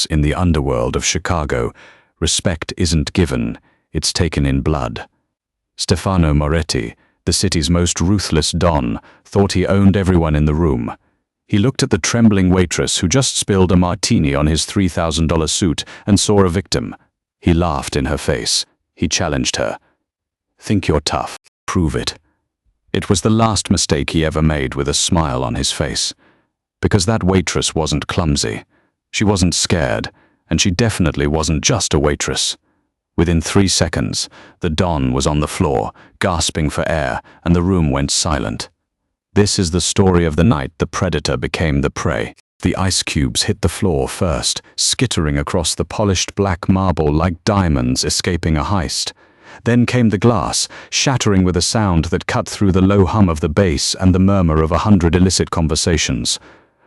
In the underworld of Chicago, respect isn't given, it's taken in blood. Stefano Moretti, the city's most ruthless don, thought he owned everyone in the room. He looked at the trembling waitress who just spilled a martini on his $3,000 suit and saw a victim. He laughed in her face. He challenged her. "Think you're tough. Prove it." It was the last mistake he ever made with a smile on his face. Because that waitress wasn't clumsy. She wasn't scared, and she definitely wasn't just a waitress. Within 3 seconds, the Don was on the floor, gasping for air, and the room went silent. This is the story of the night the predator became the prey. The ice cubes hit the floor first, skittering across the polished black marble like diamonds escaping a heist. Then came the glass, shattering with a sound that cut through the low hum of the bass and the murmur of 100 illicit conversations.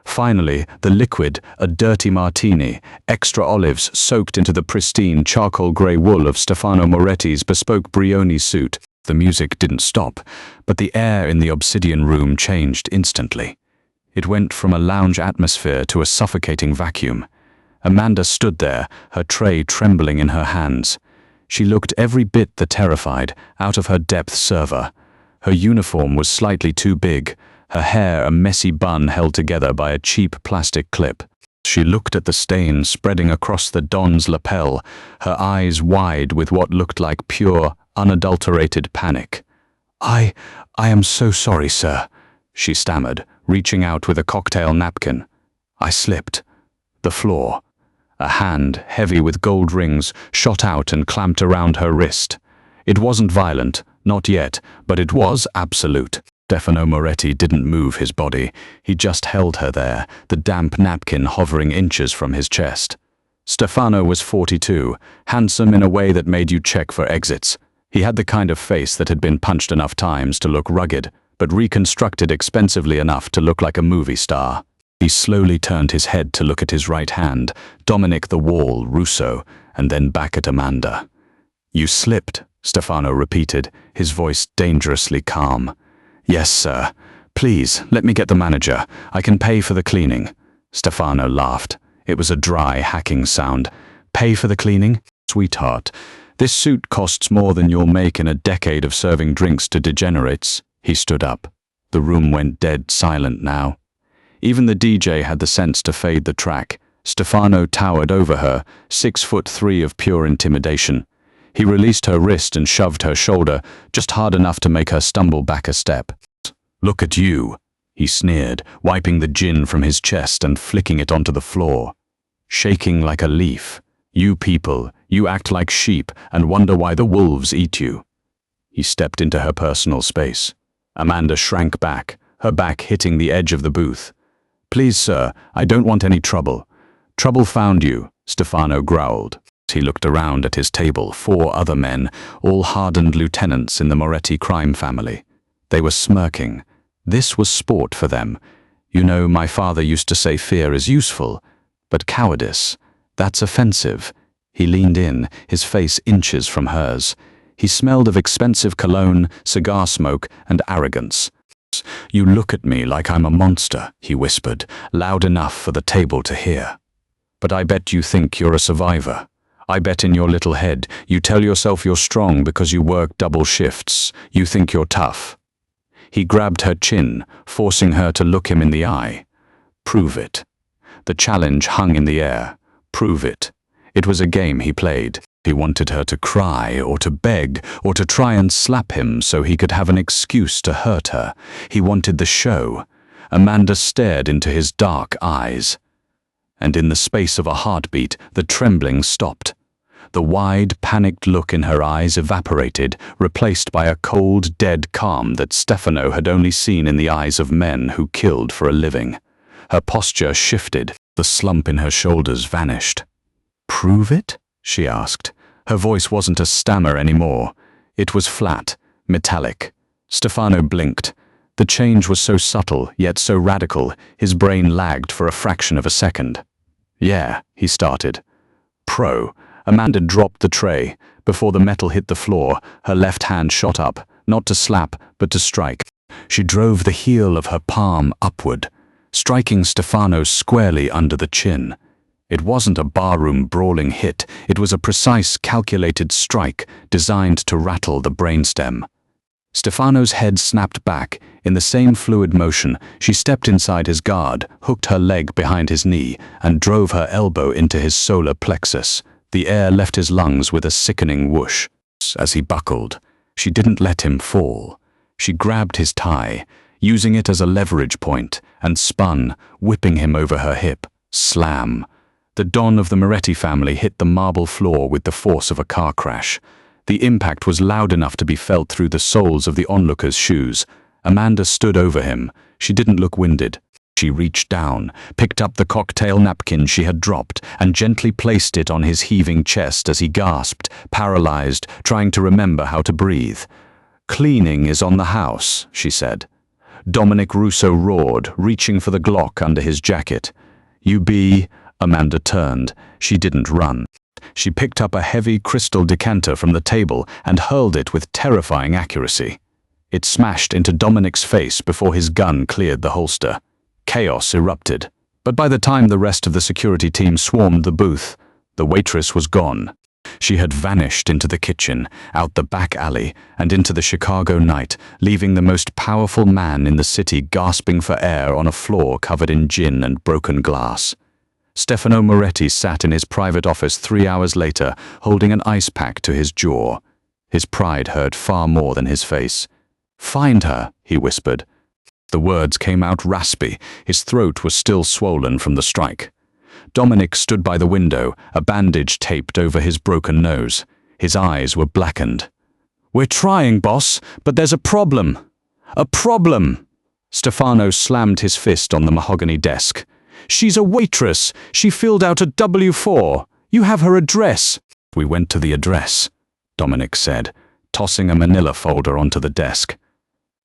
Finally, the liquid, a dirty martini, extra olives soaked into the pristine charcoal grey wool of Stefano Moretti's bespoke Brioni suit. The music didn't stop, but the air in the obsidian room changed instantly. It went from a lounge atmosphere to a suffocating vacuum. Amanda stood there, her tray trembling in her hands. She looked every bit the terrified, out-of-her-depth server. Her uniform was slightly too big, her hair a messy bun held together by a cheap plastic clip. She looked at the stain spreading across the Don's lapel, her eyes wide with what looked like pure, unadulterated panic. I am so sorry, sir," she stammered, reaching out with a cocktail napkin. "I slipped." The floor. A hand, heavy with gold rings, shot out and clamped around her wrist. It wasn't violent, not yet, but it was absolute. Stefano Moretti didn't move his body. He just held her there, the damp napkin hovering inches from his chest. Stefano was 42, handsome in a way that made you check for exits. He had the kind of face that had been punched enough times to look rugged, but reconstructed expensively enough to look like a movie star. He slowly turned his head to look at his right hand, Dominic the Wall, Russo, and then back at Amanda. "You slipped," Stefano repeated, his voice dangerously calm. "Yes, sir. Please, let me get the manager. I can pay for the cleaning." Stefano laughed. It was a dry, hacking sound. "Pay for the cleaning? Sweetheart, this suit costs more than you'll make in a decade of serving drinks to degenerates." He stood up. The room went dead silent now. Even the DJ had the sense to fade the track. Stefano towered over her, 6'3" of pure intimidation. He released her wrist and shoved her shoulder, just hard enough to make her stumble back a step. "Look at you," he sneered, wiping the gin from his chest and flicking it onto the floor. "Shaking like a leaf. You people, you act like sheep and wonder why the wolves eat you." He stepped into her personal space. Amanda shrank back, her back hitting the edge of the booth. "Please, sir, I don't want any trouble." "Trouble found you," Stefano growled. He looked around at his table, 4 other men, all hardened lieutenants in the Moretti crime family. They were smirking. This was sport for them. "You know, my father used to say fear is useful, but cowardice, that's offensive." He leaned in, his face inches from hers. He smelled of expensive cologne, cigar smoke, and arrogance. "You look at me like I'm a monster," he whispered, loud enough for the table to hear. "But I bet you think you're a survivor. I bet in your little head you tell yourself you're strong because you work double shifts. You think you're tough." He grabbed her chin, forcing her to look him in the eye. "Prove it." The challenge hung in the air. Prove it. It was a game he played. He wanted her to cry or to beg or to try and slap him so he could have an excuse to hurt her. He wanted the show. Amanda stared into his dark eyes. And in the space of a heartbeat, the trembling stopped. The wide, panicked look in her eyes evaporated, replaced by a cold, dead calm that Stefano had only seen in the eyes of men who killed for a living. Her posture shifted. The slump in her shoulders vanished. "Prove it?" she asked. Her voice wasn't a stammer anymore. It was flat, metallic. Stefano blinked. The change was so subtle, yet so radical, his brain lagged for a fraction of a second. "Yeah," he started. "Pro." Amanda dropped the tray. Before the metal hit the floor, her left hand shot up, not to slap, but to strike. She drove the heel of her palm upward, striking Stefano squarely under the chin. It wasn't a barroom brawling hit, it was a precise, calculated strike designed to rattle the brainstem. Stefano's head snapped back. In the same fluid motion, she stepped inside his guard, hooked her leg behind his knee, and drove her elbow into his solar plexus. The air left his lungs with a sickening whoosh. As he buckled, she didn't let him fall. She grabbed his tie, using it as a leverage point, and spun, whipping him over her hip. Slam! The Don of the Moretti family hit the marble floor with the force of a car crash. The impact was loud enough to be felt through the soles of the onlookers' shoes. Amanda stood over him. She didn't look winded. She reached down, picked up the cocktail napkin she had dropped, and gently placed it on his heaving chest as he gasped, paralyzed, trying to remember how to breathe. "Cleaning is on the house," she said. Dominic Russo roared, reaching for the Glock under his jacket. "You be—" Amanda turned. She didn't run. She picked up a heavy crystal decanter from the table and hurled it with terrifying accuracy. It smashed into Dominic's face before his gun cleared the holster. Chaos erupted. But by the time the rest of the security team swarmed the booth, the waitress was gone. She had vanished into the kitchen, out the back alley, and into the Chicago night, leaving the most powerful man in the city gasping for air on a floor covered in gin and broken glass. Stefano Moretti sat in his private office 3 hours later, holding an ice pack to his jaw. His pride hurt far more than his face. "Find her," he whispered. The words came out raspy. His throat was still swollen from the strike. Dominic stood by the window, a bandage taped over his broken nose. His eyes were blackened. "We're trying, boss, but there's a problem. A problem!" Stefano slammed his fist on the mahogany desk. "She's a waitress. She filled out a W-4. You have her address." "We went to the address," Dominic said, tossing a manila folder onto the desk.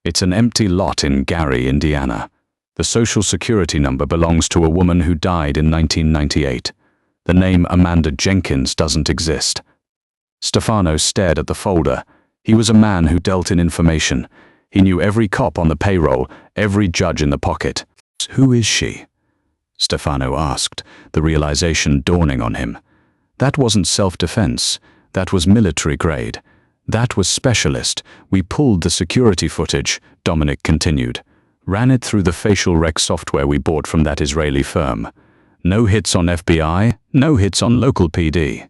"It's an empty lot in Gary, Indiana. The social security number belongs to a woman who died in 1998. The name Amanda Jenkins doesn't exist." Stefano stared at the folder. He was a man who dealt in information. He knew every cop on the payroll, every judge in the pocket. "Who is she?" Stefano asked, the realization dawning on him. That wasn't self-defense. That was military grade. That was specialist. "We pulled the security footage," Dominic continued. "Ran it through the facial rec software we bought from that Israeli firm. No hits on FBI, no hits on local PD.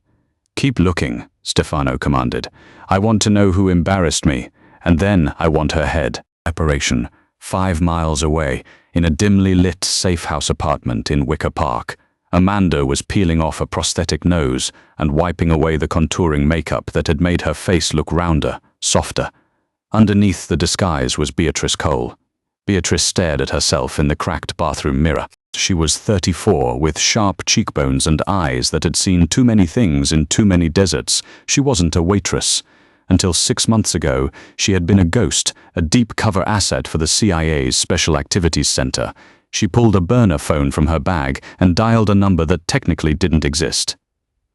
Keep looking," Stefano commanded. "I want to know who embarrassed me, and then I want her head." Separation, 5 miles away, in a dimly lit safe house apartment in Wicker Park. Amanda was peeling off a prosthetic nose and wiping away the contouring makeup that had made her face look rounder, softer. Underneath the disguise was Beatrice Cole. Beatrice stared at herself in the cracked bathroom mirror. She was 34, with sharp cheekbones and eyes that had seen too many things in too many deserts. She wasn't a waitress. Until 6 months ago, she had been a ghost, a deep-cover asset for the CIA's Special Activities Center. She pulled a burner phone from her bag and dialed a number that technically didn't exist.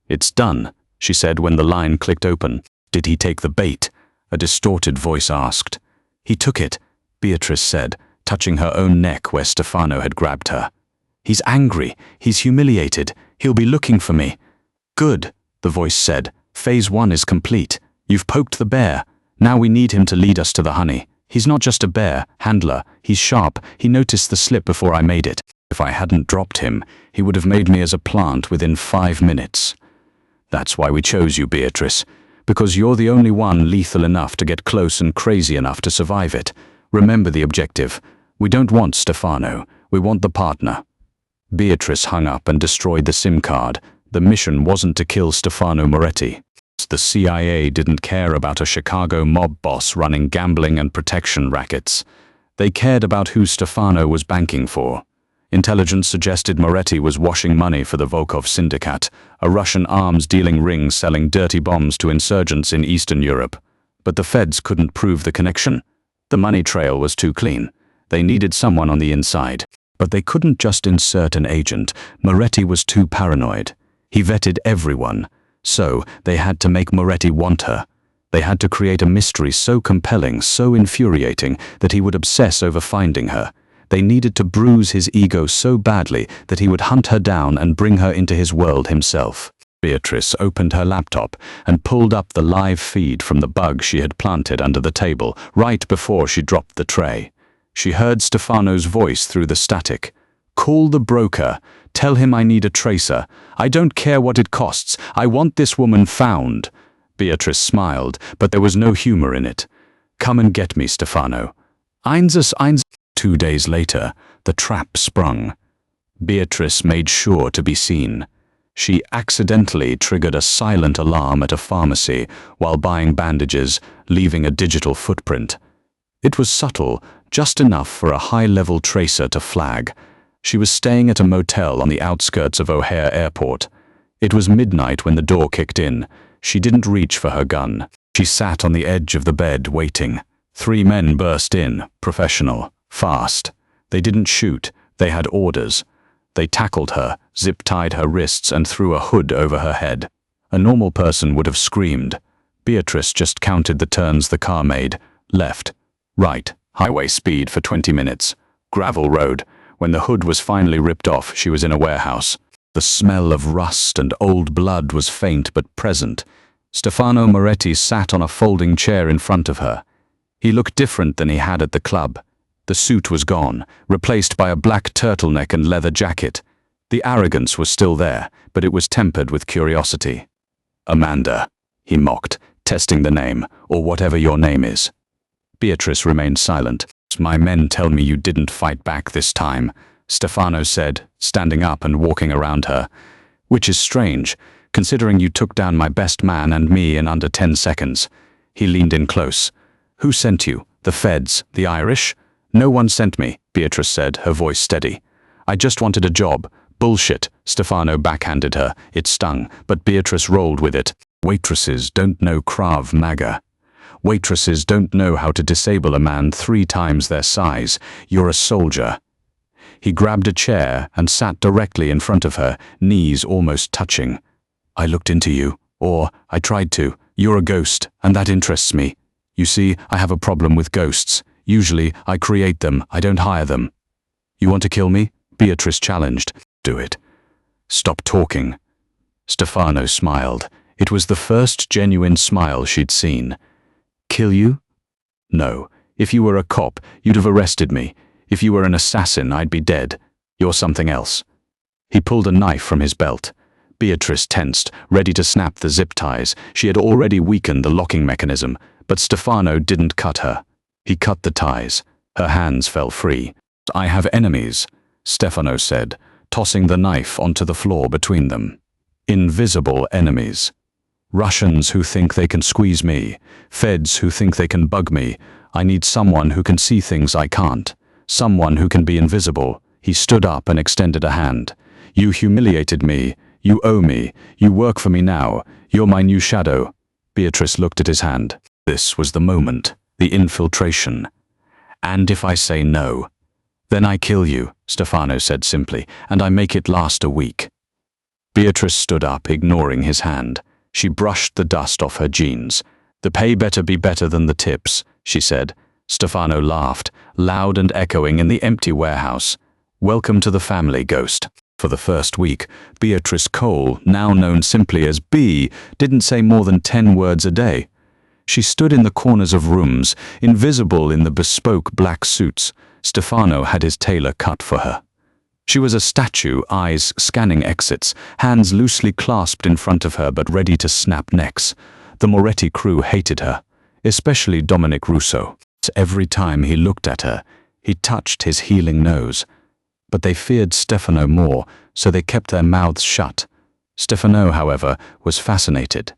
"It's done," she said when the line clicked open. "Did he take the bait?" a distorted voice asked. "He took it," Beatrice said, touching her own neck where Stefano had grabbed her. "He's angry. He's humiliated. He'll be looking for me." "Good," the voice said. "Phase 1 is complete. You've poked the bear. Now we need him to lead us to the honey. He's not just a bear, handler. He's sharp. He noticed the slip before I made it. If I hadn't dropped him, he would have made me as a plant within 5 minutes. That's why we chose you, Beatrice. Because you're the only one lethal enough to get close and crazy enough to survive it. Remember the objective. We don't want Stefano. We want the partner." Beatrice hung up and destroyed the SIM card. The mission wasn't to kill Stefano Moretti. The CIA didn't care about a Chicago mob boss running gambling and protection rackets. They cared about who Stefano was banking for. Intelligence suggested Moretti was washing money for the Volkov Syndicate, a Russian arms-dealing ring selling dirty bombs to insurgents in Eastern Europe. But the feds couldn't prove the connection. The money trail was too clean. They needed someone on the inside. But they couldn't just insert an agent. Moretti was too paranoid. He vetted everyone. So they had to make Moretti want her. They had to create a mystery so compelling, so infuriating, that he would obsess over finding her. They needed to bruise his ego so badly that he would hunt her down and bring her into his world himself. Beatrice opened her laptop and pulled up the live feed from the bug she had planted under the table right before she dropped the tray. She heard Stefano's voice through the static. "Call the broker. Tell him I need a tracer. I don't care what it costs. I want this woman found." Beatrice smiled, but there was no humor in it. "Come and get me, Stefano." Einsatz. 2 days later, the trap sprung. Beatrice made sure to be seen. She accidentally triggered a silent alarm at a pharmacy while buying bandages, leaving a digital footprint. It was subtle, just enough for a high-level tracer to flag. She was staying at a motel on the outskirts of O'Hare Airport. It was midnight when the door kicked in. She didn't reach for her gun. She sat on the edge of the bed, waiting. 3 men burst in, professional, fast. They didn't shoot, they had orders. They tackled her, zip-tied her wrists and threw a hood over her head. A normal person would have screamed. Beatrice just counted the turns the car made. Left, right, highway speed for 20 minutes. Gravel road. When the hood was finally ripped off, she was in a warehouse. The smell of rust and old blood was faint but present. Stefano Moretti sat on a folding chair in front of her. He looked different than he had at the club. The suit was gone, replaced by a black turtleneck and leather jacket. The arrogance was still there, but it was tempered with curiosity. "Amanda," he mocked, testing the name, "or whatever your name is." Beatrice remained silent. "My men tell me you didn't fight back this time," Stefano said, standing up and walking around her. "Which is strange, considering you took down my best man and me in under 10 seconds. He leaned in close. "Who sent you? The feds? The Irish?" "No one sent me," Beatrice said, her voice steady. "I just wanted a job." "Bullshit," Stefano backhanded her. It stung, but Beatrice rolled with it. "Waitresses don't know Krav Maga. Waitresses don't know how to disable a man 3 times their size. You're a soldier." He grabbed a chair and sat directly in front of her, knees almost touching. "I looked into you, or I tried to. You're a ghost, and that interests me. You see, I have a problem with ghosts. Usually, I create them, I don't hire them." "You want to kill me?" Beatrice challenged. "Do it." "Stop talking." Stefano smiled. It was the first genuine smile she'd seen. "Kill you?" "No. If you were a cop, you'd have arrested me. If you were an assassin, I'd be dead. You're something else." He pulled a knife from his belt. Beatrice tensed, ready to snap the zip ties. She had already weakened the locking mechanism, but Stefano didn't cut her. He cut the ties. Her hands fell free. "I have enemies," Stefano said, tossing the knife onto the floor between them. "Invisible enemies. Russians who think they can squeeze me. Feds who think they can bug me. I need someone who can see things I can't. Someone who can be invisible." He stood up and extended a hand. "You humiliated me. You owe me. You work for me now. You're my new shadow." Beatrice looked at his hand. This was the moment. The infiltration. "And if I say no?" "Then I kill you," Stefano said simply, "and I make it last a week." Beatrice stood up, ignoring his hand. She brushed the dust off her jeans. "The pay better be better than the tips," she said. Stefano laughed, loud and echoing in the empty warehouse. "Welcome to the family, Ghost." For the first week, Beatrice Cole, now known simply as B, didn't say more than 10 words a day. She stood in the corners of rooms, invisible in the bespoke black suits. Stefano had his tailor cut for her. She was a statue, eyes scanning exits, hands loosely clasped in front of her but ready to snap necks. The Moretti crew hated her, especially Dominic Russo. Every time he looked at her, he touched his healing nose. But they feared Stefano more, so they kept their mouths shut. Stefano, however, was fascinated.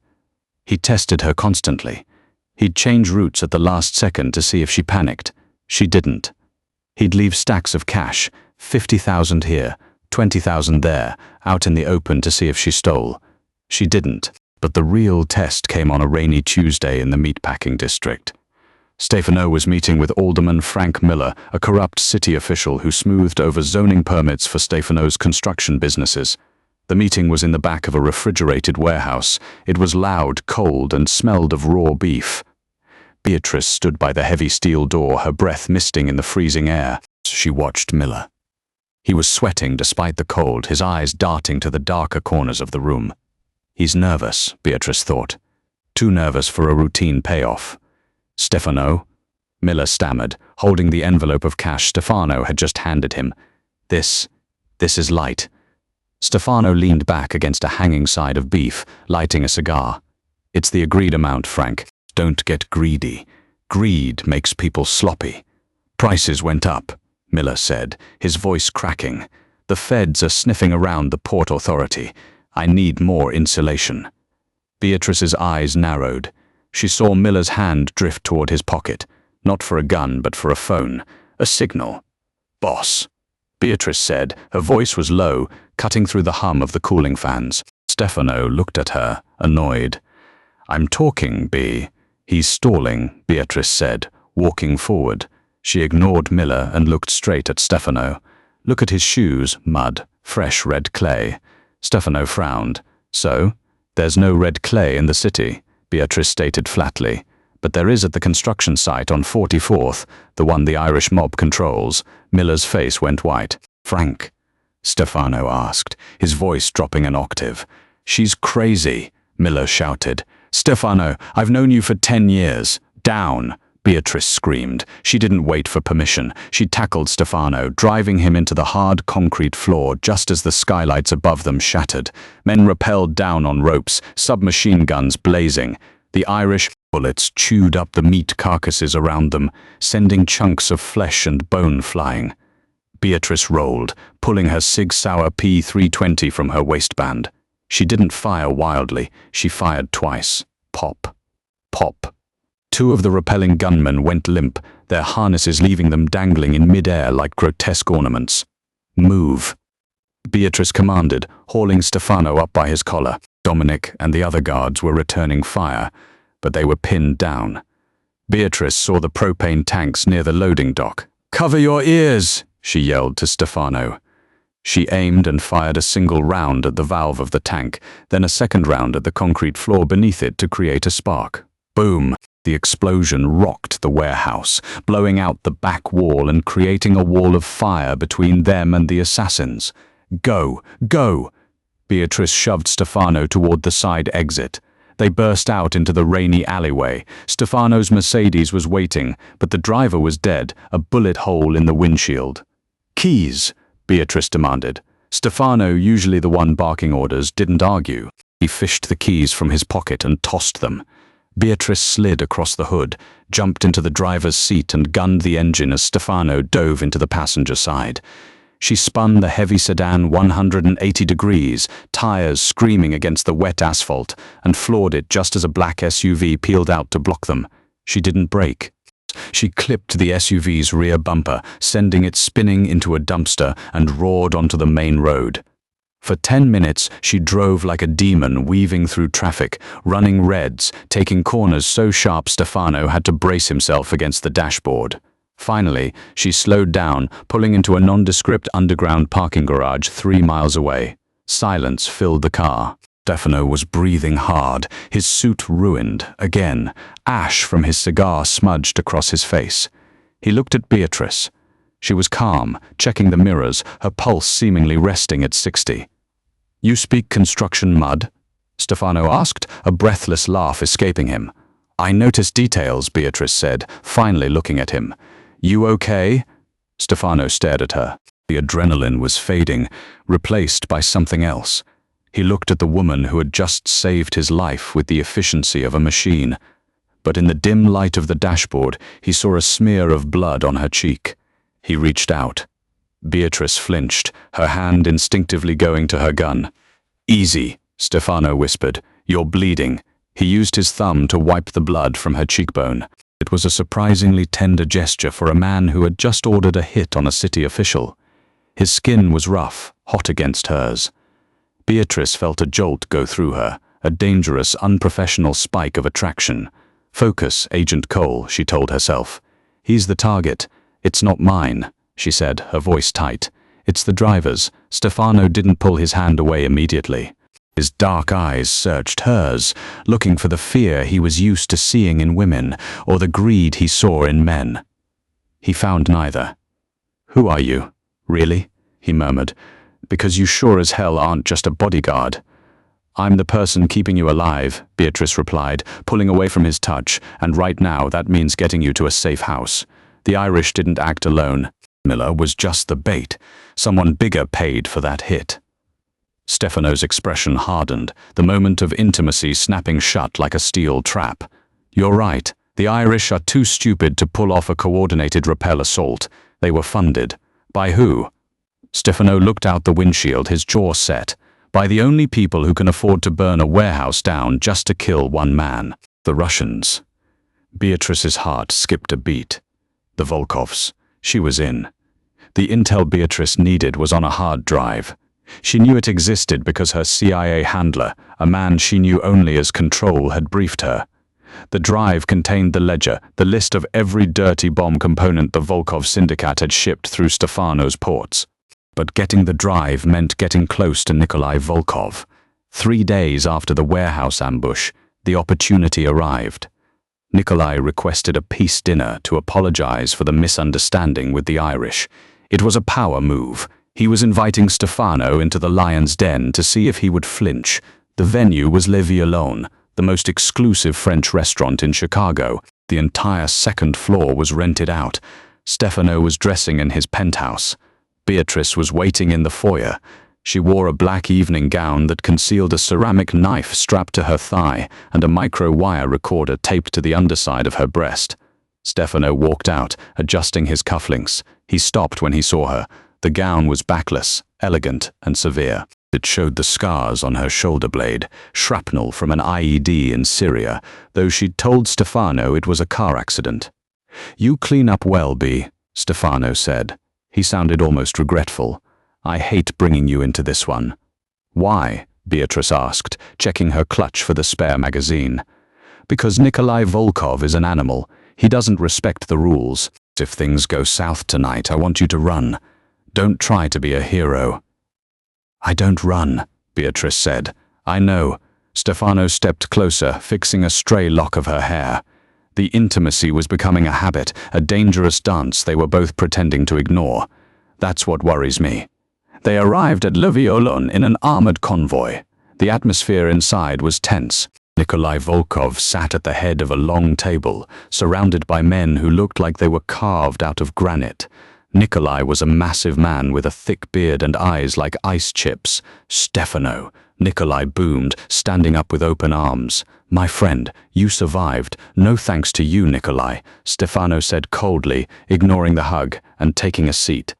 He tested her constantly. He'd change routes at the last second to see if she panicked. She didn't. He'd leave stacks of cash, 50,000 here, 20,000 there, out in the open to see if she stole. She didn't, but the real test came on a rainy Tuesday in the meatpacking district. Stefano was meeting with Alderman Frank Miller, a corrupt city official who smoothed over zoning permits for Stefano's construction businesses. The meeting was in the back of a refrigerated warehouse. It was loud, cold, and smelled of raw beef. Beatrice stood by the heavy steel door, her breath misting in the freezing air. She watched Miller. He was sweating despite the cold, his eyes darting to the darker corners of the room. He's nervous, Beatrice thought. Too nervous for a routine payoff. Stefano? Miller stammered, holding the envelope of cash Stefano had just handed him. This is light. Stefano leaned back against a hanging side of beef, lighting a cigar. It's the agreed amount, Frank. Don't get greedy. Greed makes people sloppy. Prices went up, Miller said, his voice cracking. The feds are sniffing around the Port Authority. I need more insulation. Beatrice's eyes narrowed. She saw Miller's hand drift toward his pocket, not for a gun but for a phone, a signal. Boss, Beatrice said. Her voice was low, cutting through the hum of the cooling fans. Stefano looked at her, annoyed. I'm talking, B. He's stalling, Beatrice said, walking forward. She ignored Miller and looked straight at Stefano. Look at his shoes, mud, fresh red clay. Stefano frowned. So? There's no red clay in the city, Beatrice stated flatly. But there is at the construction site on 44th, the one the Irish mob controls. Miller's face went white. Frank? Stefano asked, his voice dropping an octave. She's crazy, Miller shouted. Stefano, I've known you for 10 years. Down, Beatrice screamed. She didn't wait for permission. She tackled Stefano, driving him into the hard concrete floor just as the skylights above them shattered. Men rappelled down on ropes, submachine guns blazing. The Irish bullets chewed up the meat carcasses around them, sending chunks of flesh and bone flying. Beatrice rolled, pulling her Sig Sauer P320 from her waistband. She didn't fire wildly. She fired twice. Pop. Pop. Two of the rappelling gunmen went limp, their harnesses leaving them dangling in midair like grotesque ornaments. Move, Beatrice commanded, hauling Stefano up by his collar. Dominic and the other guards were returning fire, but they were pinned down. Beatrice saw the propane tanks near the loading dock. Cover your ears, she yelled to Stefano. She aimed and fired a single round at the valve of the tank, then a second round at the concrete floor beneath it to create a spark. Boom! The explosion rocked the warehouse, blowing out the back wall and creating a wall of fire between them and the assassins. Go! Go! Beatrice shoved Stefano toward the side exit. They burst out into the rainy alleyway. Stefano's Mercedes was waiting, but the driver was dead, a bullet hole in the windshield. Keys, Beatrice demanded. Stefano, usually the one barking orders, didn't argue. He fished the keys from his pocket and tossed them. Beatrice slid across the hood, jumped into the driver's seat and gunned the engine as Stefano dove into the passenger side. She spun the heavy sedan 180 degrees, tires screaming against the wet asphalt, and floored it just as a black SUV peeled out to block them. She didn't brake. She clipped the SUV's rear bumper, sending it spinning into a dumpster, and roared onto the main road. For 10 minutes, she drove like a demon, weaving through traffic, running reds, taking corners so sharp Stefano had to brace himself against the dashboard. Finally, she slowed down, pulling into a nondescript underground parking garage 3 miles away. Silence filled the car. Stefano was breathing hard, his suit ruined, again. Ash from his cigar smudged across his face. He looked at Beatrice. She was calm, checking the mirrors, her pulse seemingly resting at 60. You speak construction mud? Stefano asked, a breathless laugh escaping him. I notice details, Beatrice said, finally looking at him. You okay? Stefano stared at her. The adrenaline was fading, replaced by something else. He looked at the woman who had just saved his life with the efficiency of a machine. But in the dim light of the dashboard, he saw a smear of blood on her cheek. He reached out. Beatrice flinched, her hand instinctively going to her gun. Easy, Stefano whispered. You're bleeding. He used his thumb to wipe the blood from her cheekbone. It was a surprisingly tender gesture for a man who had just ordered a hit on a city official. His skin was rough, hot against hers. Beatrice felt a jolt go through her, a dangerous, unprofessional spike of attraction. Focus, Agent Cole, she told herself. He's the target. It's not mine, she said, her voice tight. It's the driver's. Stefano didn't pull his hand away immediately. His dark eyes searched hers, looking for the fear he was used to seeing in women, or the greed he saw in men. He found neither. "Who are you? Really?" he murmured. "Because you sure as hell aren't just a bodyguard." "I'm the person keeping you alive," Beatrice replied, pulling away from his touch, "and right now that means getting you to a safe house." The Irish didn't act alone. Miller was just the bait. Someone bigger paid for that hit. Stefano's expression hardened, the moment of intimacy snapping shut like a steel trap. "You're right. The Irish are too stupid to pull off a coordinated repel assault. They were funded. By who?" Stefano looked out the windshield, his jaw set. "By the only people who can afford to burn a warehouse down just to kill one man. The Russians." Beatrice's heart skipped a beat. The Volkovs. She was in. The intel Beatrice needed was on a hard drive. She knew it existed because her CIA handler, a man she knew only as Control, had briefed her. The drive contained the ledger, the list of every dirty bomb component the Volkov syndicate had shipped through Stefano's ports. But getting the drive meant getting close to Nikolai Volkov. 3 days after the warehouse ambush, the opportunity arrived. Nikolai requested a peace dinner to apologize for the misunderstanding with the Irish. It was a power move. He was inviting Stefano into the Lion's Den to see if he would flinch. The venue was Le Violon, the most exclusive French restaurant in Chicago. The entire second floor was rented out. Stefano was dressing in his penthouse. Beatrice was waiting in the foyer. She wore a black evening gown that concealed a ceramic knife strapped to her thigh and a micro-wire recorder taped to the underside of her breast. Stefano walked out, adjusting his cufflinks. He stopped when he saw her. The gown was backless, elegant, and severe. It showed the scars on her shoulder blade, shrapnel from an IED in Syria, though she'd told Stefano it was a car accident. "You clean up well, B," Stefano said. He sounded almost regretful. "I hate bringing you into this one." "Why?" Beatrice asked, checking her clutch for the spare magazine. "Because Nikolai Volkov is an animal. He doesn't respect the rules. If things go south tonight, I want you to run. Don't try to be a hero." "I don't run," Beatrice said. "I know." Stefano stepped closer, fixing a stray lock of her hair. The intimacy was becoming a habit, a dangerous dance they were both pretending to ignore. "That's what worries me." They arrived at Le Violon in an armored convoy. The atmosphere inside was tense. Nikolai Volkov sat at the head of a long table, surrounded by men who looked like they were carved out of granite. Nikolai was a massive man with a thick beard and eyes like ice chips. "Stefano," Nikolai boomed, standing up with open arms. "My friend, you survived. No thanks to you, Nikolai," Stefano said coldly, ignoring the hug and taking a seat.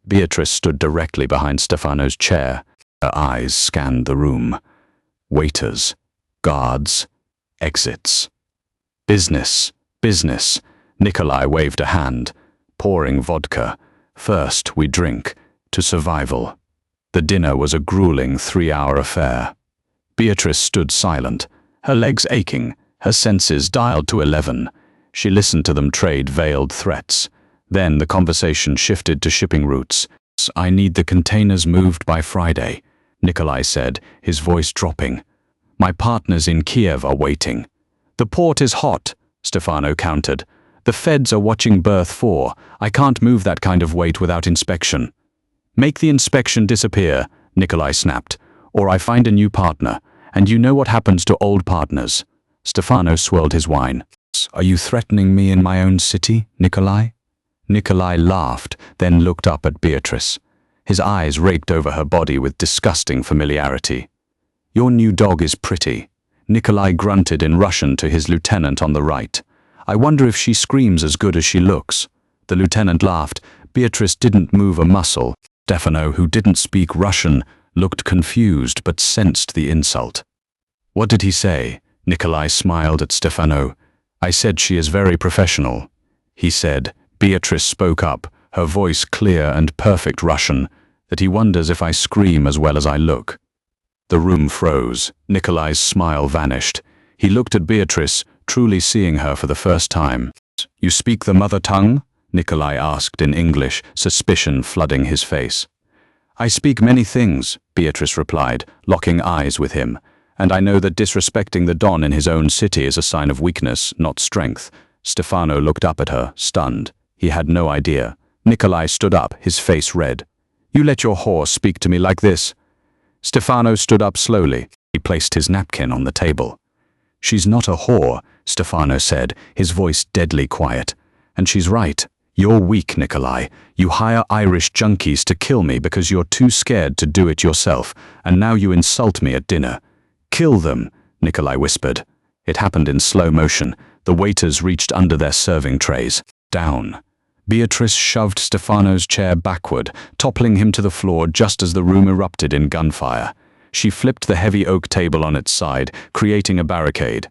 Beatrice stood directly behind Stefano's chair. Her eyes scanned the room. Waiters, guards, exits. "Business, business," Nikolai waved a hand, pouring vodka. "First, we drink, to survival." The dinner was a grueling 3-hour affair. Beatrice stood silent, her legs aching, her senses dialed to 11. She listened to them trade veiled threats. Then the conversation shifted to shipping routes. "I need the containers moved by Friday," Nikolai said, his voice dropping. "My partners in Kiev are waiting." "The port is hot," Stefano countered. "The feds are watching Berth 4. I can't move that kind of weight without inspection." "Make the inspection disappear," Nikolai snapped, "or I find a new partner, and you know what happens to old partners." Stefano swirled his wine. "Are you threatening me in my own city, Nikolai?" Nikolai laughed, then looked up at Beatrice. His eyes raked over her body with disgusting familiarity. "Your new dog is pretty," Nikolai grunted in Russian to his lieutenant on the right. "I wonder if she screams as good as she looks." The lieutenant laughed. Beatrice didn't move a muscle. Stefano, who didn't speak Russian, looked confused but sensed the insult. "What did he say?" Nikolai smiled at Stefano. "I said she is very professional," he said. Beatrice spoke up, her voice clear and perfect Russian, "that he wonders if I scream as well as I look." The room froze. Nikolai's smile vanished. He looked at Beatrice, truly seeing her for the first time. "You speak the mother tongue?" Nikolai asked in English, suspicion flooding his face. "I speak many things," Beatrice replied, locking eyes with him. "And I know that disrespecting the Don in his own city is a sign of weakness, not strength." Stefano looked up at her, stunned. He had no idea. Nikolai stood up, his face red. "You let your whore speak to me like this?" Stefano stood up slowly. He placed his napkin on the table. "She's not a whore," Stefano said, his voice deadly quiet. "And she's right. You're weak, Nikolai. You hire Irish junkies to kill me because you're too scared to do it yourself, and now you insult me at dinner." "Kill them," Nikolai whispered. It happened in slow motion. The waiters reached under their serving trays. Down. Beatrice shoved Stefano's chair backward, toppling him to the floor just as the room erupted in gunfire. She flipped the heavy oak table on its side, creating a barricade.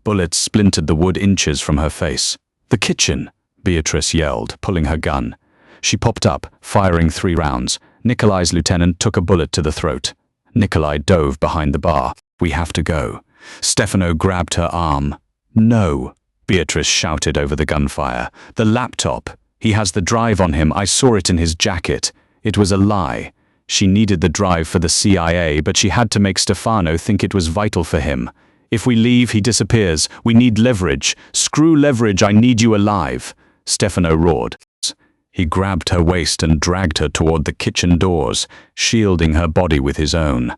Bullets splintered the wood inches from her face. "The kitchen!" Beatrice yelled, pulling her gun. She popped up, firing 3 rounds. Nikolai's lieutenant took a bullet to the throat. Nikolai dove behind the bar. "We have to go." Stefano grabbed her arm. "No," Beatrice shouted over the gunfire. "The laptop. He has the drive on him. I saw it in his jacket." It was a lie. She needed the drive for the CIA, but she had to make Stefano think it was vital for him. "If we leave, he disappears. We need leverage. Screw leverage, I need you alive," Stefano roared. He grabbed her waist and dragged her toward the kitchen doors, shielding her body with his own.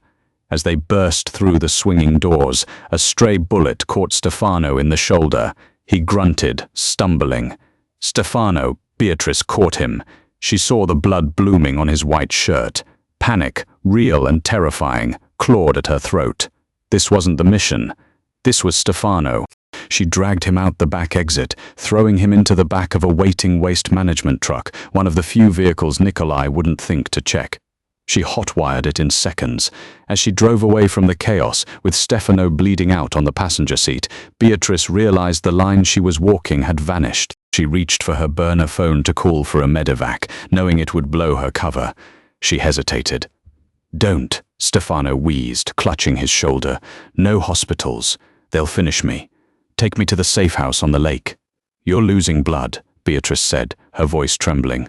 As they burst through the swinging doors, a stray bullet caught Stefano in the shoulder. He grunted, stumbling. "Stefano," Beatrice caught him. She saw the blood blooming on his white shirt. Panic, real and terrifying, clawed at her throat. This wasn't the mission. This was Stefano. She dragged him out the back exit, throwing him into the back of a waiting waste management truck, one of the few vehicles Nikolai wouldn't think to check. She hot-wired it in seconds. As she drove away from the chaos, with Stefano bleeding out on the passenger seat, Beatrice realized the line she was walking had vanished. She reached for her burner phone to call for a medevac, knowing it would blow her cover. She hesitated. "Don't," Stefano wheezed, clutching his shoulder. "No hospitals. They'll finish me. Take me to the safe house on the lake." "You're losing blood," Beatrice said, her voice trembling.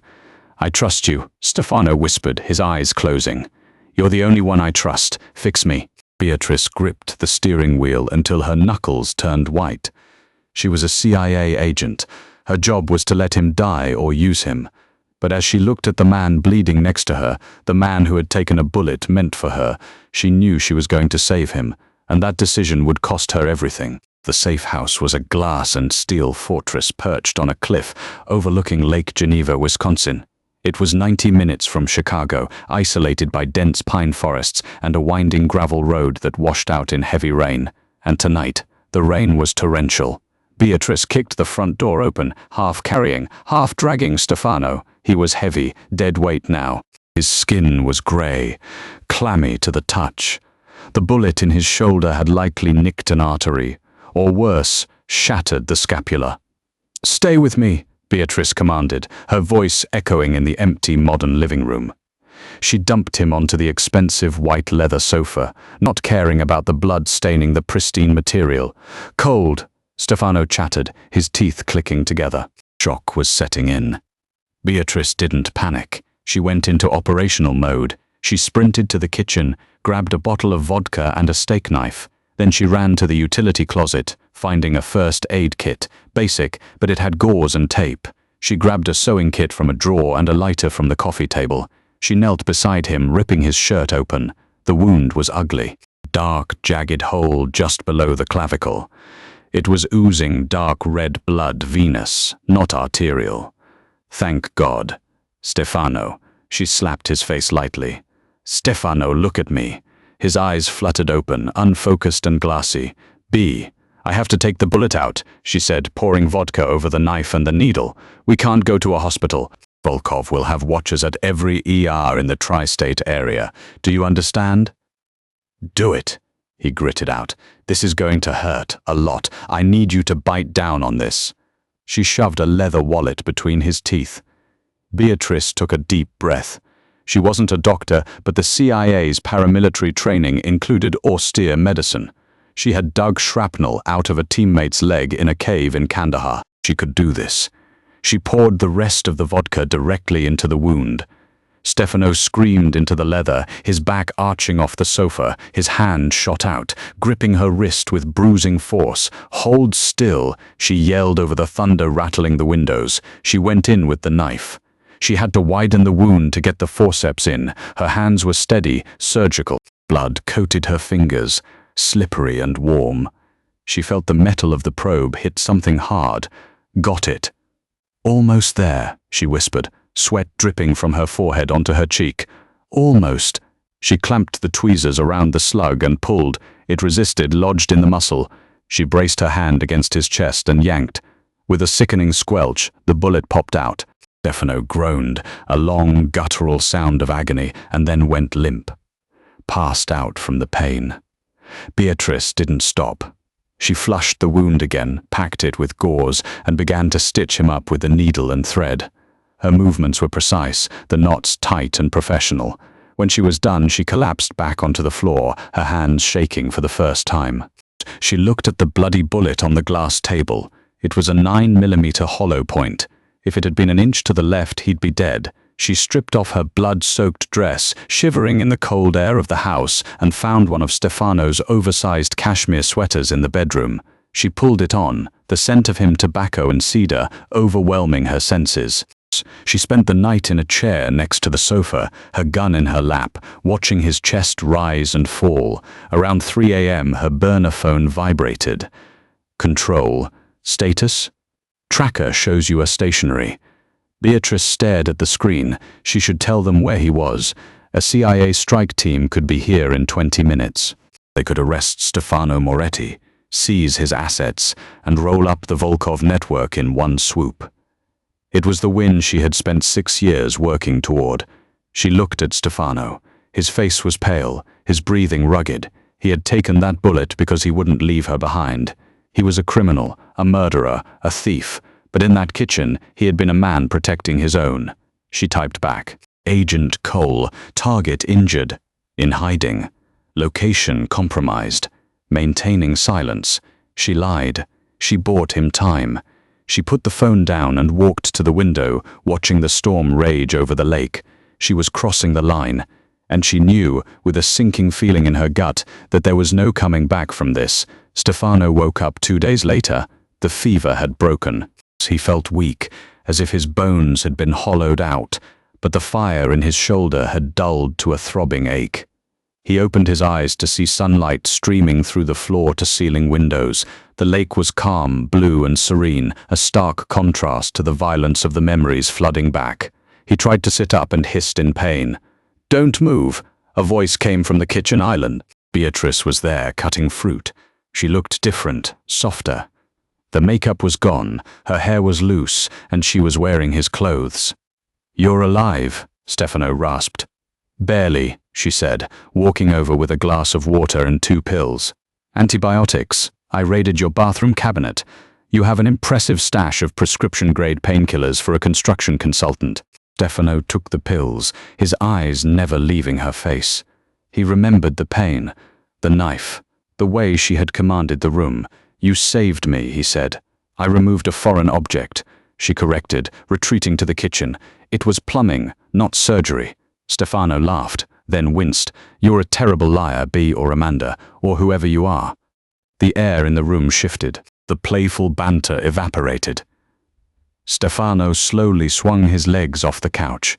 "I trust you," Stefano whispered, his eyes closing. "You're the only one I trust. Fix me." Beatrice gripped the steering wheel until her knuckles turned white. She was a CIA agent. Her job was to let him die or use him. But as she looked at the man bleeding next to her, the man who had taken a bullet meant for her, she knew she was going to save him, and that decision would cost her everything. The safe house was a glass and steel fortress perched on a cliff overlooking Lake Geneva, Wisconsin. It was 90 minutes from Chicago, isolated by dense pine forests and a winding gravel road that washed out in heavy rain. And tonight, the rain was torrential. Beatrice kicked the front door open, half carrying, half dragging Stefano. He was heavy, dead weight now. His skin was grey, clammy to the touch. The bullet in his shoulder had likely nicked an artery, or worse, shattered the scapula. "Stay with me," Beatrice commanded, her voice echoing in the empty modern living room. She dumped him onto the expensive white leather sofa, not caring about the blood staining the pristine material. "Cold," Stefano chattered, his teeth clicking together. Shock was setting in. Beatrice didn't panic. She went into operational mode. She sprinted to the kitchen, grabbed a bottle of vodka and a steak knife. Then she ran to the utility closet, finding a first aid kit, basic, but it had gauze and tape. She grabbed a sewing kit from a drawer and a lighter from the coffee table. She knelt beside him, ripping his shirt open. The wound was ugly. Dark, jagged hole just below the clavicle. It was oozing dark red blood, venous, not arterial. "Thank God." "Stefano." She slapped his face lightly. "Stefano, look at me." His eyes fluttered open, unfocused and glassy. I have to take the bullet out," she said, pouring vodka over the knife and the needle. "We can't go to a hospital. Volkov will have watchers at every ER in the tri-state area. Do you understand?" "Do it," he gritted out. "This is going to hurt, a lot. I need you to bite down on this." She shoved a leather wallet between his teeth. Beatrice took a deep breath. She wasn't a doctor, but the CIA's paramilitary training included austere medicine. She had dug shrapnel out of a teammate's leg in a cave in Kandahar. She could do this. She poured the rest of the vodka directly into the wound. Stefano screamed into the leather, his back arching off the sofa, his hand shot out, gripping her wrist with bruising force. "Hold still," she yelled over the thunder rattling the windows. She went in with the knife. She had to widen the wound to get the forceps in. Her hands were steady, surgical. Blood coated her fingers, slippery and warm. She felt the metal of the probe hit something hard. Got it. "Almost there," she whispered, sweat dripping from her forehead onto her cheek. "Almost." She clamped the tweezers around the slug and pulled. It resisted, lodged in the muscle. She braced her hand against his chest and yanked. With a sickening squelch, the bullet popped out. Stefano groaned, a long, guttural sound of agony, and then went limp. Passed out from the pain. Beatrice didn't stop. She flushed the wound again, packed it with gauze, and began to stitch him up with a needle and thread. Her movements were precise, the knots tight and professional. When she was done, she collapsed back onto the floor, her hands shaking for the first time. She looked at the bloody bullet on the glass table. It was a 9mm hollow point. If it had been an inch to the left, he'd be dead. She stripped off her blood-soaked dress, shivering in the cold air of the house, and found one of Stefano's oversized cashmere sweaters in the bedroom. She pulled it on, the scent of him tobacco and cedar overwhelming her senses. She spent the night in a chair next to the sofa, her gun in her lap, watching his chest rise and fall. Around 3 a.m. her burner phone vibrated. Control. Status? Tracker shows you are stationary. Beatrice stared at the screen. She should tell them where he was. A CIA strike team could be here in 20 minutes. They could arrest Stefano Moretti, seize his assets, and roll up the Volkov network in one swoop. It was the win she had spent 6 years working toward. She looked at Stefano. His face was pale, his breathing rugged. He had taken that bullet because he wouldn't leave her behind. He was a criminal, a murderer, a thief, but in that kitchen, he had been a man protecting his own. She typed back, "Agent Cole, target injured, in hiding, location compromised, maintaining silence." She lied. She bought him time. She put the phone down and walked to the window, watching the storm rage over the lake. She was crossing the line, and she knew, with a sinking feeling in her gut, that there was no coming back from this. Stefano woke up 2 days later. The fever had broken. He felt weak, as if his bones had been hollowed out, but the fire in his shoulder had dulled to a throbbing ache. He opened his eyes to see sunlight streaming through the floor-to-ceiling windows. The lake was calm, blue and serene, a stark contrast to the violence of the memories flooding back. He tried to sit up and hissed in pain. "Don't move!" A voice came from the kitchen island. Beatrice was there, cutting fruit. She looked different, softer. The makeup was gone, her hair was loose, and she was wearing his clothes. "You're alive," Stefano rasped. "Barely," she said, walking over with a glass of water and 2 pills. "Antibiotics. I raided your bathroom cabinet. You have an impressive stash of prescription-grade painkillers for a construction consultant." Stefano took the pills, his eyes never leaving her face. He remembered the pain, the knife, the way she had commanded the room. "You saved me," he said. "I removed a foreign object," she corrected, retreating to the kitchen. "It was plumbing, not surgery." Stefano laughed, then winced. "You're a terrible liar, Bea or Amanda, or whoever you are." The air in the room shifted. The playful banter evaporated. Stefano slowly swung his legs off the couch.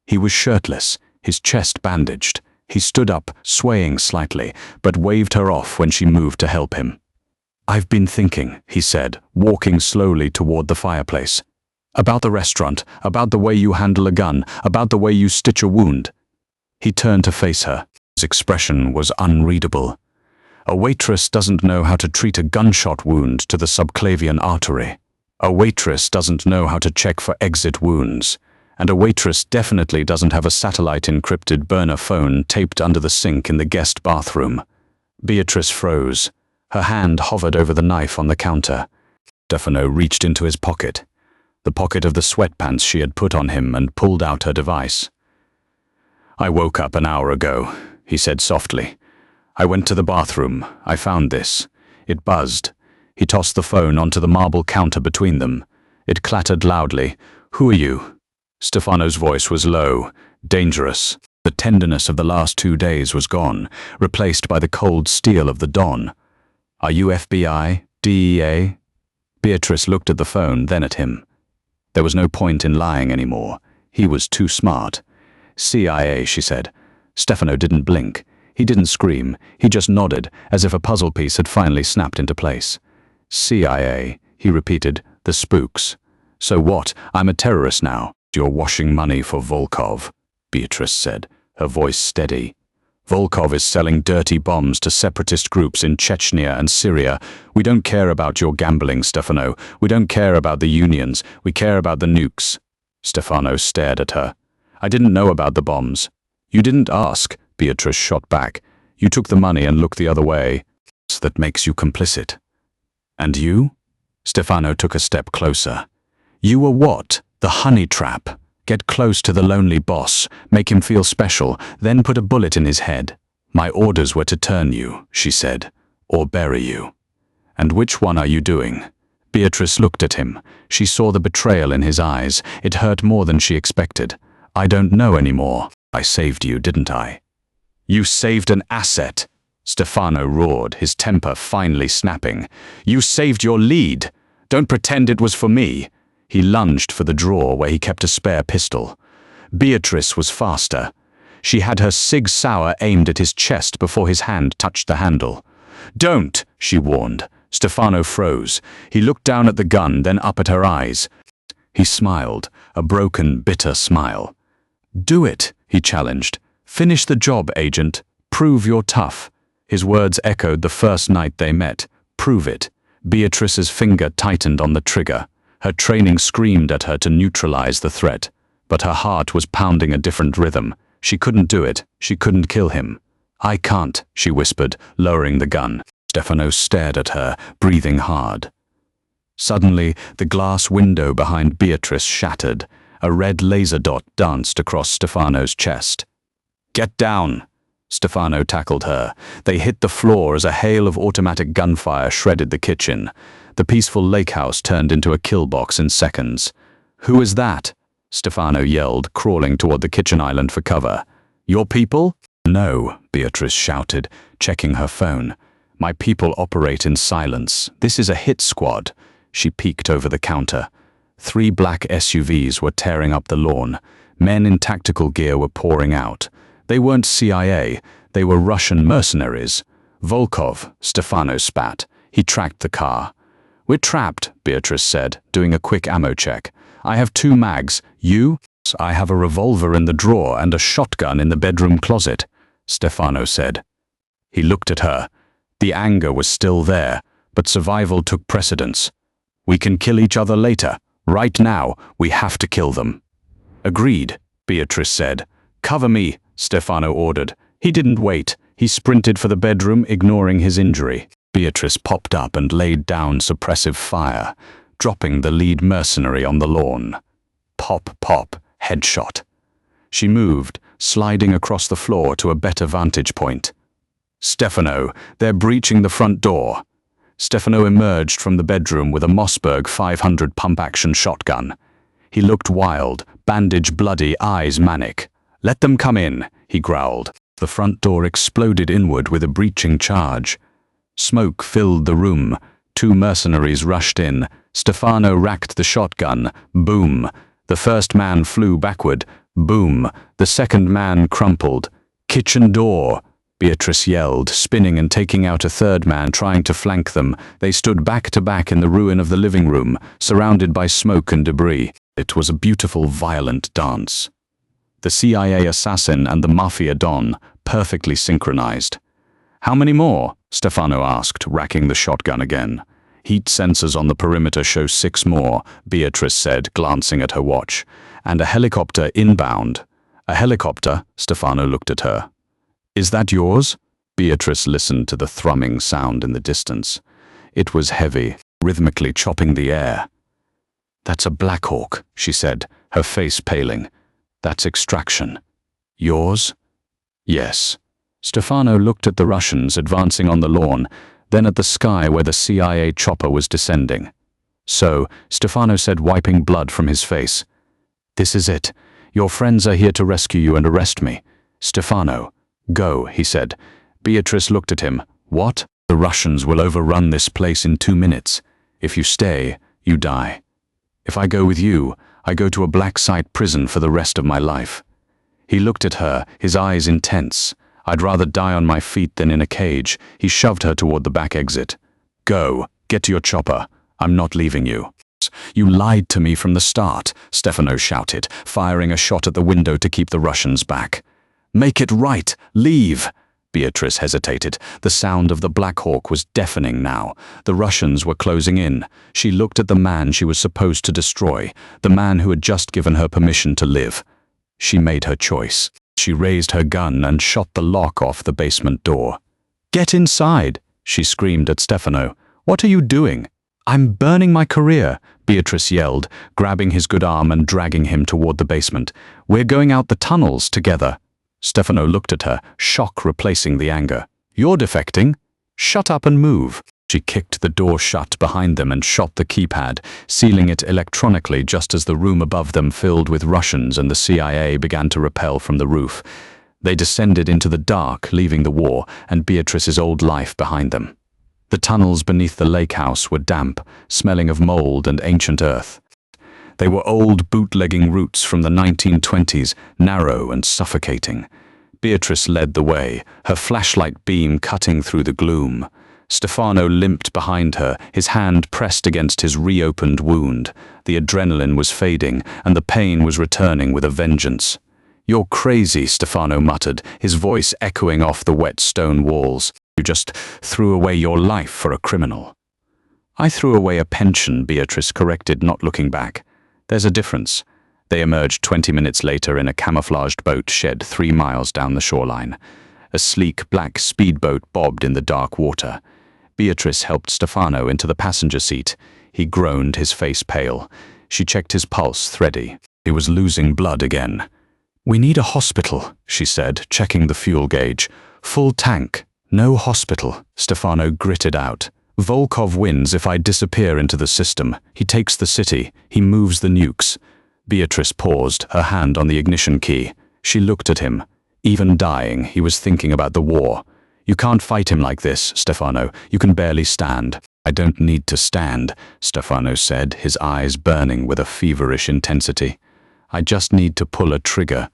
He was shirtless, his chest bandaged. He stood up, swaying slightly, but waved her off when she moved to help him. "I've been thinking," he said, walking slowly toward the fireplace. "About the restaurant, about the way you handle a gun, about the way you stitch a wound." He turned to face her. His expression was unreadable. A waitress doesn't know how to treat a gunshot wound to the subclavian artery. A waitress doesn't know how to check for exit wounds. And a waitress definitely doesn't have a satellite-encrypted burner phone taped under the sink in the guest bathroom. Beatrice froze. Her hand hovered over the knife on the counter. Stefano reached into his pocket, the pocket of the sweatpants she had put on him, and pulled out her device. "I woke up an hour ago," he said softly. "I went to the bathroom. I found this." It buzzed. He tossed the phone onto the marble counter between them. It clattered loudly. "Who are you?" Stefano's voice was low, dangerous. The tenderness of the last 2 days was gone, replaced by the cold steel of the dawn. "Are you FBI? DEA?" Beatrice looked at the phone, then at him. There was no point in lying anymore. He was too smart. CIA, she said. Stefano didn't blink. He didn't scream. He just nodded, as if a puzzle piece had finally snapped into place. CIA, he repeated, the spooks. So what? I'm a terrorist now. You're washing money for Volkov, Beatrice said, her voice steady. Volkov is selling dirty bombs to separatist groups in Chechnya and Syria. We don't care about your gambling, Stefano. We don't care about the unions. We care about the nukes. Stefano stared at her. I didn't know about the bombs. You didn't ask, Beatrice shot back. You took the money and looked the other way. That makes you complicit. And you? Stefano took a step closer. You were what? The honey trap. Get close to the lonely boss, make him feel special, then put a bullet in his head. My orders were to turn you, she said, or bury you. And which one are you doing? Beatrice looked at him. She saw the betrayal in his eyes. It hurt more than she expected. I don't know anymore. I saved you, didn't I? You saved an asset, Stefano roared, his temper finally snapping. You saved your lead. Don't pretend it was for me. He lunged for the drawer where he kept a spare pistol. Beatrice was faster. She had her Sig Sauer aimed at his chest before his hand touched the handle. Don't, she warned. Stefano froze. He looked down at the gun, then up at her eyes. He smiled, a broken, bitter smile. Do it, he challenged. Finish the job, agent. Prove you're tough. His words echoed the first night they met. Prove it. Beatrice's finger tightened on the trigger. Her training screamed at her to neutralize the threat, but her heart was pounding a different rhythm. She couldn't do it. She couldn't kill him. I can't, she whispered, lowering the gun. Stefano stared at her, breathing hard. Suddenly, the glass window behind Beatrice shattered. A red laser dot danced across Stefano's chest. Get down! Stefano tackled her. They hit the floor as a hail of automatic gunfire shredded the kitchen. The peaceful lake house turned into a kill box in seconds. Who is that? Stefano yelled, crawling toward the kitchen island for cover. Your people? No, Beatrice shouted, checking her phone. My people operate in silence. This is a hit squad. She peeked over the counter. 3 black SUVs were tearing up the lawn. Men in tactical gear were pouring out. They weren't CIA. They were Russian mercenaries. Volkov, Stefano spat. He tracked the car. We're trapped, Beatrice said, doing a quick ammo check. I have 2 mags. You? I have a revolver in the drawer and a shotgun in the bedroom closet, Stefano said. He looked at her. The anger was still there, but survival took precedence. We can kill each other later. Right now, we have to kill them. Agreed, Beatrice said. Cover me, Stefano ordered. He didn't wait. He sprinted for the bedroom, ignoring his injury. Beatrice popped up and laid down suppressive fire, dropping the lead mercenary on the lawn. Pop, pop, headshot. She moved, sliding across the floor to a better vantage point. Stefano, they're breaching the front door. Stefano emerged from the bedroom with a Mossberg 500 pump-action shotgun. He looked wild, bandage bloody, eyes manic. Let them come in, he growled. The front door exploded inward with a breaching charge. Smoke filled the room. 2 mercenaries rushed in. Stefano racked the shotgun. Boom. The first man flew backward. Boom. The second man crumpled. Kitchen door, Beatrice yelled, spinning and taking out a third man trying to flank them. They stood back to back in the ruin of the living room, surrounded by smoke and debris. It was a beautiful, violent dance. The CIA assassin and the Mafia don, perfectly synchronized. How many more? Stefano asked, racking the shotgun again. Heat sensors on the perimeter show 6 more, Beatrice said, glancing at her watch. And a helicopter inbound. A helicopter? Stefano looked at her. Is that yours? Beatrice listened to the thrumming sound in the distance. It was heavy, rhythmically chopping the air. That's a Black Hawk, she said, her face paling. That's extraction. Yours? Yes. Stefano looked at the Russians advancing on the lawn, then at the sky where the CIA chopper was descending. So, Stefano said, wiping blood from his face. This is it. Your friends are here to rescue you and arrest me. Stefano. Go, he said. Beatrice looked at him. What? The Russians will overrun this place in 2 minutes. If you stay, you die. If I go with you, I go to a black site prison for the rest of my life." He looked at her, his eyes intense. "I'd rather die on my feet than in a cage." He shoved her toward the back exit. "Go, get to your chopper. I'm not leaving you." "You lied to me from the start," Stefano shouted, firing a shot at the window to keep the Russians back. "Make it right! Leave!" Beatrice hesitated. The sound of the Black Hawk was deafening now. The Russians were closing in. She looked at the man she was supposed to destroy, the man who had just given her permission to live. She made her choice. She raised her gun and shot the lock off the basement door. "Get inside!" she screamed at Stefano. "What are you doing?" "I'm burning my career," Beatrice yelled, grabbing his good arm and dragging him toward the basement. "We're going out the tunnels together." Stefano looked at her, shock replacing the anger. "You're defecting? Shut up and move." She kicked the door shut behind them and shot the keypad, sealing it electronically just as the room above them filled with Russians and the CIA began to rappel from the roof. They descended into the dark, leaving the war and Beatrice's old life behind them. The tunnels beneath the lake house were damp, smelling of mold and ancient earth. They were old bootlegging routes from the 1920s, narrow and suffocating. Beatrice led the way, her flashlight beam cutting through the gloom. Stefano limped behind her, his hand pressed against his reopened wound. The adrenaline was fading, and the pain was returning with a vengeance. "You're crazy," Stefano muttered, his voice echoing off the wet stone walls. "You just threw away your life for a criminal." "I threw away a pension," Beatrice corrected, not looking back. "There's a difference." They emerged 20 minutes later in a camouflaged boat shed 3 miles down the shoreline. A sleek black speedboat bobbed in the dark water. Beatrice helped Stefano into the passenger seat. He groaned, his face pale. She checked his pulse, thready. He was losing blood again. "We need a hospital," she said, checking the fuel gauge. "Full tank." "No hospital," Stefano gritted out. "Volkov wins if I disappear into the system. He takes the city. He moves the nukes." Beatrice paused, her hand on the ignition key. She looked at him. Even dying, he was thinking about the war. "You can't fight him like this, Stefano. You can barely stand." "I don't need to stand," Stefano said, his eyes burning with a feverish intensity. "I just need to pull a trigger.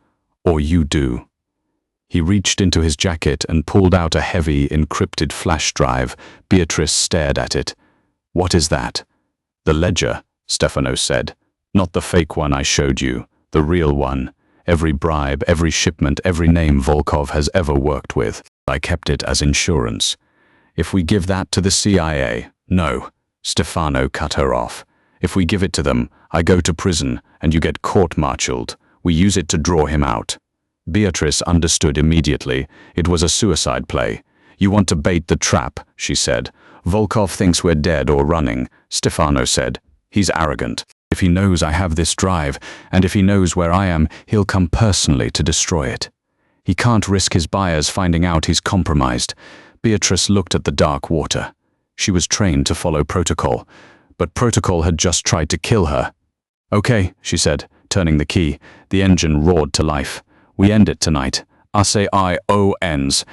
Or you do." He reached into his jacket and pulled out a heavy, encrypted flash drive. Beatrice stared at it. "What is that?" "The ledger," Stefano said. "Not the fake one I showed you. The real one. Every bribe, every shipment, every name Volkov has ever worked with. I kept it as insurance. If we give that to the CIA..." "No," Stefano cut her off. "If we give it to them, I go to prison and you get court-martialed. We use it to draw him out." Beatrice understood immediately. It was a suicide play. "You want to bait the trap," she said. "Volkov thinks we're dead or running," Stefano said. "He's arrogant. If he knows I have this drive, and if he knows where I am, he'll come personally to destroy it. He can't risk his buyers finding out he's compromised." Beatrice looked at the dark water. She was trained to follow protocol, but protocol had just tried to kill her. "Okay," she said, turning the key. The engine roared to life. "We end it tonight. ASAIONS.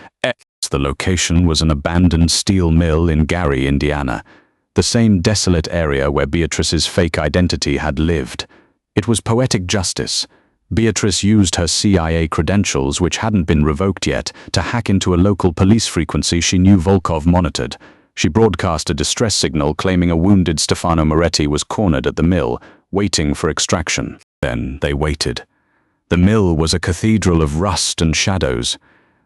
The location was an abandoned steel mill in Gary, Indiana. The same desolate area where Beatrice's fake identity had lived. It was poetic justice. Beatrice used her CIA credentials, which hadn't been revoked yet, to hack into a local police frequency she knew Volkov monitored. She broadcast a distress signal claiming a wounded Stefano Moretti was cornered at the mill, waiting for extraction. Then they waited. The mill was a cathedral of rust and shadows.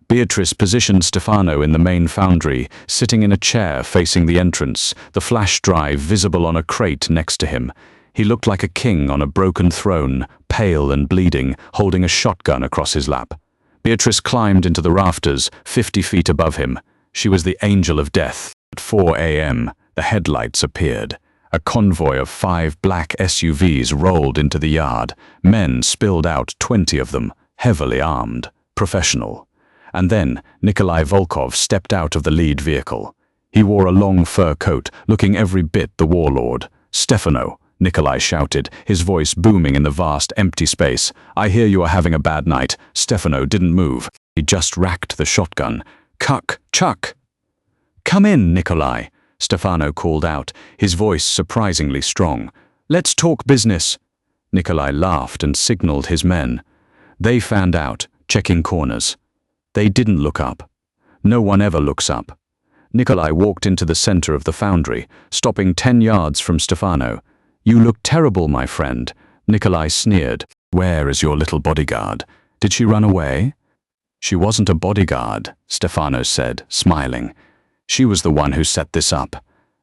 Beatrice positioned Stefano in the main foundry, sitting in a chair facing the entrance, the flash drive visible on a crate next to him. He looked like a king on a broken throne, pale and bleeding, holding a shotgun across his lap. Beatrice climbed into the rafters, 50 feet above him. She was the angel of death. At 4 a.m., the headlights appeared. A convoy of 5 black SUVs rolled into the yard. Men spilled out, 20 of them, heavily armed, professional. And then Nikolai Volkov stepped out of the lead vehicle. He wore a long fur coat, looking every bit the warlord. "Stefano," Nikolai shouted, his voice booming in the vast, empty space. "I hear you are having a bad night." Stefano didn't move. He just racked the shotgun. Chuck! "Come in, Nikolai," Stefano called out, his voice surprisingly strong. "Let's talk business." Nikolai laughed and signaled his men. They fanned out, checking corners. They didn't look up. No one ever looks up. Nikolai walked into the center of the foundry, stopping 10 yards from Stefano. "You look terrible, my friend," Nikolai sneered. "Where is your little bodyguard? Did she run away?" "She wasn't a bodyguard," Stefano said, smiling. "She was the one who set this up."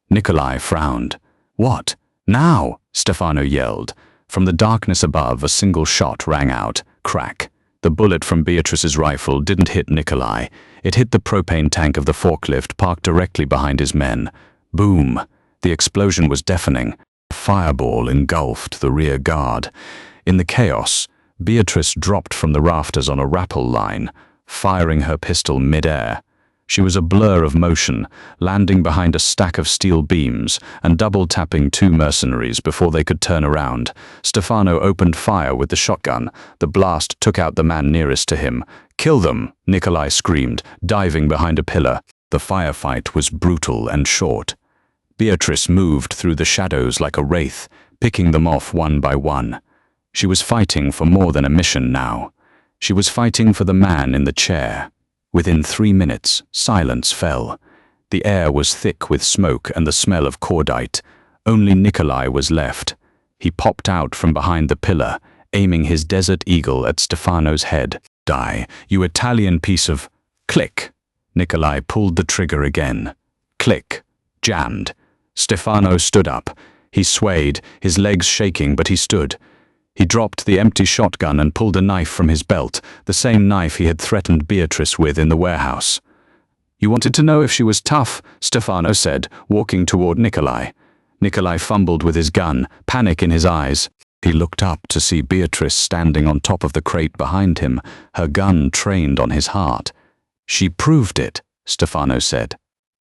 Nikolai frowned. "What? Now?" Stefano yelled. From the darkness above, a single shot rang out. Crack. The bullet from Beatrice's rifle didn't hit Nikolai. It hit the propane tank of the forklift parked directly behind his men. Boom. The explosion was deafening. A fireball engulfed the rear guard. In the chaos, Beatrice dropped from the rafters on a rappel line, firing her pistol mid-air. She was a blur of motion, landing behind a stack of steel beams and double-tapping 2 mercenaries before they could turn around. Stefano opened fire with the shotgun. The blast took out the man nearest to him. "Kill them!" Nikolai screamed, diving behind a pillar. The firefight was brutal and short. Beatrice moved through the shadows like a wraith, picking them off one by one. She was fighting for more than a mission now. She was fighting for the man in the chair. Within 3 minutes, silence fell. The air was thick with smoke and the smell of cordite. Only Nikolai was left. He popped out from behind the pillar, aiming his desert eagle at Stefano's head. "Die, you Italian piece of—" Click. Nikolai pulled the trigger again. Click. Jammed. Stefano stood up. He swayed, his legs shaking, but he stood. He dropped the empty shotgun and pulled a knife from his belt, the same knife he had threatened Beatrice with in the warehouse. "You wanted to know if she was tough," Stefano said, walking toward Nikolai. Nikolai fumbled with his gun, panic in his eyes. He looked up to see Beatrice standing on top of the crate behind him, her gun trained on his heart. "She proved it," Stefano said.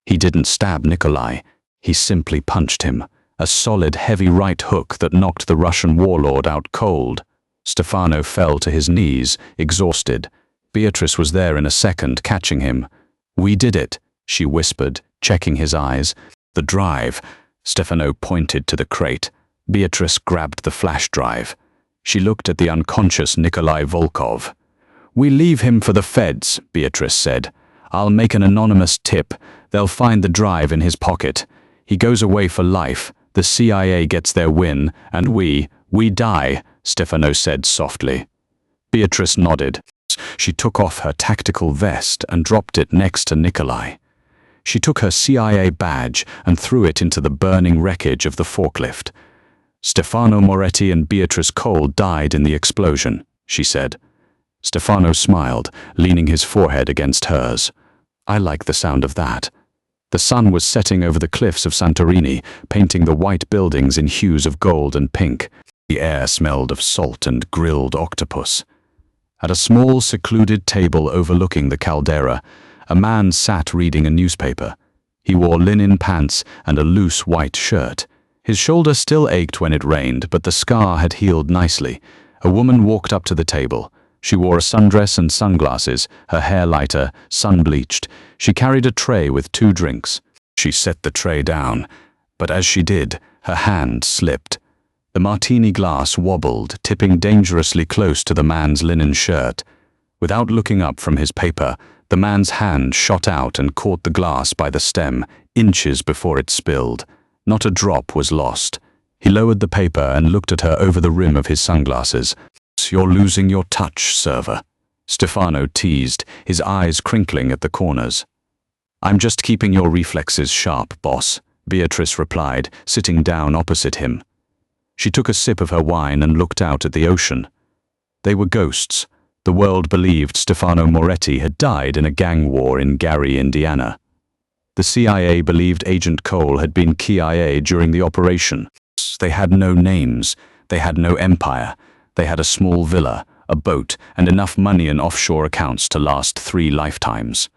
He didn't stab Nikolai. He simply punched him. A solid, heavy right hook that knocked the Russian warlord out cold. Stefano fell to his knees, exhausted. Beatrice was there in a second, catching him. "We did it," she whispered, checking his eyes. "The drive." Stefano pointed to the crate. Beatrice grabbed the flash drive. She looked at the unconscious Nikolai Volkov. "We leave him for the feds," Beatrice said. "I'll make an anonymous tip. They'll find the drive in his pocket. He goes away for life. The CIA gets their win, and we die," Stefano said softly. Beatrice nodded. She took off her tactical vest and dropped it next to Nikolai. She took her CIA badge and threw it into the burning wreckage of the forklift. "Stefano Moretti and Beatrice Cole died in the explosion," she said. Stefano smiled, leaning his forehead against hers. "I like the sound of that." The sun was setting over the cliffs of Santorini, painting the white buildings in hues of gold and pink. The air smelled of salt and grilled octopus. At a small, secluded table overlooking the caldera, a man sat reading a newspaper. He wore linen pants and a loose white shirt. His shoulder still ached when it rained, but the scar had healed nicely. A woman walked up to the table. She wore a sundress and sunglasses, her hair lighter, sun-bleached. She carried a tray with 2 drinks. She set the tray down, but as she did, her hand slipped. The martini glass wobbled, tipping dangerously close to the man's linen shirt. Without looking up from his paper, the man's hand shot out and caught the glass by the stem, inches before it spilled. Not a drop was lost. He lowered the paper and looked at her over the rim of his sunglasses. "You're losing your touch, server," Stefano teased, his eyes crinkling at the corners. "I'm just keeping your reflexes sharp, boss," Beatrice replied, sitting down opposite him. She took a sip of her wine and looked out at the ocean. They were ghosts. The world believed Stefano Moretti had died in a gang war in Gary, Indiana. The CIA believed Agent Cole had been KIA during the operation. They had no names. They had no empire. They had a small villa, a boat, and enough money in offshore accounts to last 3 lifetimes.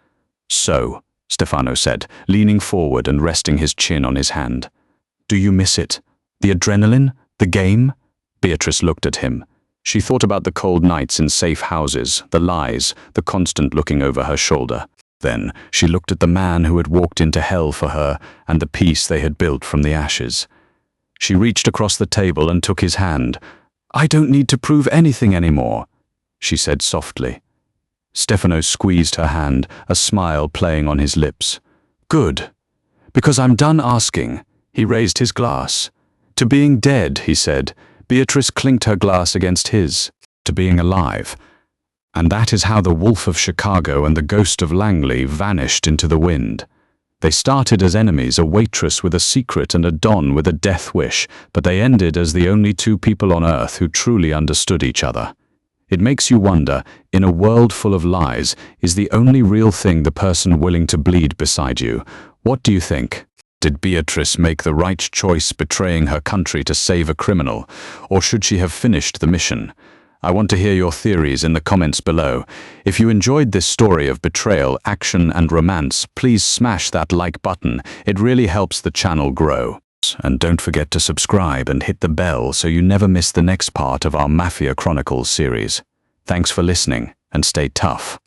"So," Stefano said, leaning forward and resting his chin on his hand. "Do you miss it? The adrenaline? The game?" Beatrice looked at him. She thought about the cold nights in safe houses, the lies, the constant looking over her shoulder. Then she looked at the man who had walked into hell for her and the peace they had built from the ashes. She reached across the table and took his hand. I don't need to prove anything anymore, she said softly. Stefano squeezed her hand, a smile playing on his lips. Good. Because I'm done asking. He raised his glass. To being dead, he said. Beatrice clinked her glass against his. To being alive. And that is how the Wolf of Chicago and the Ghost of Langley vanished into the wind. They started as enemies, a waitress with a secret and a don with a death wish, but they ended as the only two people on Earth who truly understood each other. It makes you wonder, in a world full of lies, is the only real thing the person willing to bleed beside you? What do you think? Did Beatrice make the right choice betraying her country to save a criminal, or should she have finished the mission? I want to hear your theories in the comments below. If you enjoyed this story of betrayal, action and romance, please smash that like button. It really helps the channel grow. And don't forget to subscribe and hit the bell so you never miss the next part of our Mafia Chronicles series. Thanks for listening, and stay tough.